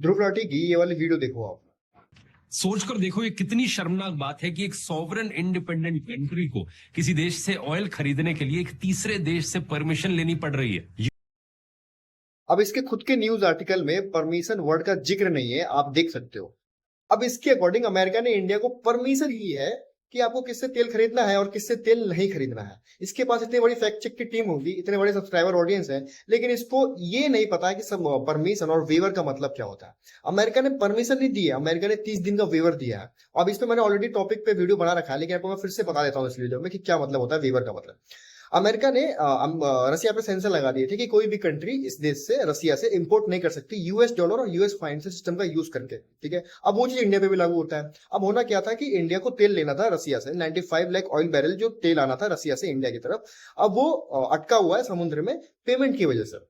ध्रुव राठी की ये वाली वीडियो देखो आप। सोचकर देखो ये कितनी शर्मनाक बात है कि एक सॉवरन इंडिपेंडेंट कंट्री को किसी देश से ऑयल खरीदने के लिए एक तीसरे देश से परमिशन लेनी पड़ रही है। अब इसके खुद के न्यूज आर्टिकल में परमिशन वर्ड का जिक्र नहीं है, आप देख सकते हो। अब इसके अकॉर्डिंग अमेरिका ने इंडिया को परमिशन ही है कि आपको किससे तेल खरीदना है और किससे तेल नहीं खरीदना है। इसके पास इतनी बड़ी फैक्ट चेक की टीम होगी, इतने बड़े सब्सक्राइबर ऑडियंस है, लेकिन इसको ये नहीं पता है कि सब परमिशन और वेवर का मतलब क्या होता है। अमेरिका ने परमिशन नहीं दी है, अमेरिका ने 30 दिन का वेवर दिया है। अब इस पे मैंने ऑलरेडी टॉपिक पे वीडियो बना रखा है, लेकिन आपको मैं फिर से बता देता हूँ इस वीडियो में कि क्या मतलब होता है वेवर का मतलब। अमेरिका ने रसिया पे सेंसर लगा दिए थे कि कोई भी कंट्री इस देश से रसिया से इंपोर्ट नहीं कर सकती यूएस डॉलर और यूएस फाइनेंशियल सिस्टम का यूज करके। ठीक है, अब वो चीज इंडिया पे भी लागू होता है। अब होना क्या था कि इंडिया को तेल लेना था रसिया से, 95 लाख ऑयल बैरल जो तेल आना था रसिया से इंडिया की तरफ। अब वो अटका हुआ है समुद्र में पेमेंट की वजह से,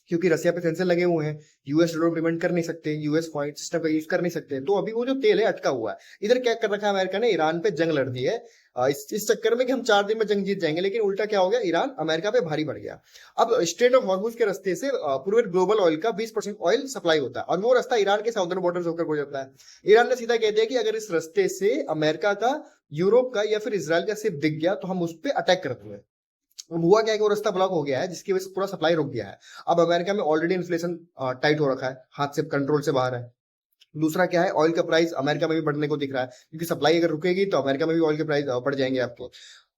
क्योंकि रसिया पे सेंसर लगे हुए हैं। यूएस डॉलर पेमेंट कर नहीं सकते, यूएस पॉइंट सिस्टम का यूज कर नहीं सकते, तो अभी वो जो तेल है अटका हुआ है। इधर क्या कर रखा है अमेरिका ने, ईरान पे जंग लड़ दी है इस चक्कर में कि हम 4 दिन में जंग जीत जाएंगे, लेकिन उल्टा क्या हो गया, ईरान अमेरिका पे भारी पड़ गया। अब स्ट्रेट ऑफ हॉर्मुज के रास्ते से पूरे ग्लोबल ऑयल का 20% ऑयल सप्लाई होता है, और वो रास्ता ईरान के साउदर्न बॉर्डर से होकर गुजरता है। ईरान ने सीधा कह दिया कि अगर इस रास्ते से अमेरिका का, यूरोप का या फिर इसराइल का शिप दिख गया तो हम उस पर अटैक करते हैं। अब हुआ क्या है कि वो रास्ता ब्लॉक हो गया है, जिसकी वजह से पूरा सप्लाई रुक गया है। अब अमेरिका में ऑलरेडी इन्फ्लेशन टाइट हो रखा है, हाथ से कंट्रोल से बाहर है। दूसरा क्या है, ऑयल का प्राइस अमेरिका में भी बढ़ने को दिख रहा है, क्योंकि सप्लाई अगर रुकेगी तो अमेरिका में भी ऑयल के प्राइस बढ़ जाएंगे आपको।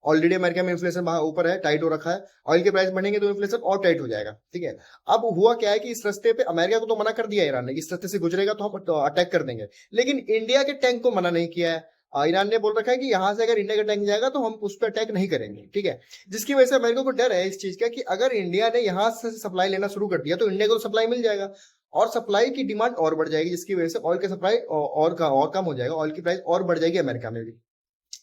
ऑलरेडी अमेरिका में इन्फ्लेशन ऊपर है, टाइट हो रखा है, ऑयल के प्राइस बढ़ेंगे तो इन्फ्लेशन और टाइट हो जाएगा। ठीक है, अब हुआ क्या है कि इस रास्ते पे अमेरिका को तो मना कर दिया ईरान ने, इस रास्ते से गुजरेगा तो हम अटैक कर देंगे, लेकिन इंडिया के टैंक को मना नहीं किया है। ईरान ने बोल रखा है कि यहां से अगर इंडिया का टैंक जाएगा तो हम उस पर अटैक नहीं करेंगे। ठीक है, जिसकी वजह से अमेरिका को डर है इस चीज का कि अगर इंडिया ने यहां से सप्लाई लेना शुरू कर दिया तो इंडिया को सप्लाई मिल जाएगा, और सप्लाई की डिमांड और बढ़ जाएगी, जिसकी वजह से ऑयल की सप्लाई और कम हो जाएगा, ऑयल की प्राइस और बढ़ जाएगी अमेरिका में भी।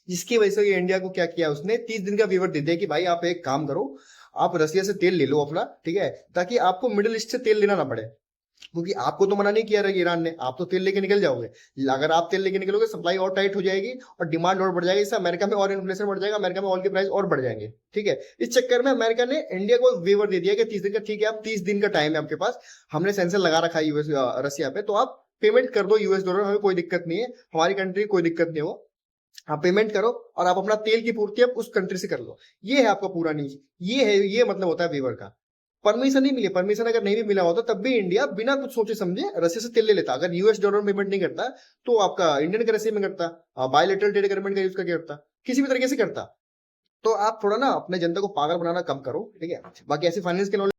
जिसकी वजह से ये इंडिया को क्या किया, उसने 30 दिन का वेवर दे दिया कि भाई आप एक काम करो, आप रसिया से तेल ले लो अपना, ठीक है, ताकि आपको मिडिल ईस्ट से तेल लेना ना पड़े, क्योंकि आपको तो मना नहीं किया रहा ईरान ने, आप तो तेल लेके निकल जाओगे। अगर आप तेल लेके निकलोगे सप्लाई और टाइट हो जाएगी और डिमांड और बढ़ जाएगी, इससे अमेरिका में और इन्फ्लेशन बढ़ जाएगा, अमेरिका में ऑयल के प्राइस और बढ़ जाएंगे। ठीक है, इस चक्कर में अमेरिका ने इंडिया को वेवर दे दिया कि 30 दिन का, ठीक है आप 30 दिन का टाइम है आपके पास, हमने सेंसर लगा रखा है यूएस रसिया पे, तो आप पेमेंट कर दो यूएस डॉलर, हमें कोई दिक्कत नहीं है, हमारी कंट्री कोई दिक्कत नहीं हो, आप पेमेंट करो और आप अपना तेल की पूर्ति आप उस कंट्री से कर लो। ये है आपका पूरा न्यूज, ये है, ये मतलब होता है वेवर का। परमिशन नहीं मिली, परमिशन अगर नहीं भी मिला होता तब भी इंडिया बिना कुछ सोचे समझे रसिया से तेल ले लेता। अगर यूएस डॉलर पेमेंट नहीं करता तो आपका इंडियन करेंसी में करता, बायलेटरल ट्रेड एग्रीमेंट का यूज करके करता, किसी भी तरीके से करता। तो आप थोड़ा ना अपने जनता को पागल बनाना कम करो, ठीक है। बाकी ऐसी फाइनेंस के नॉलेज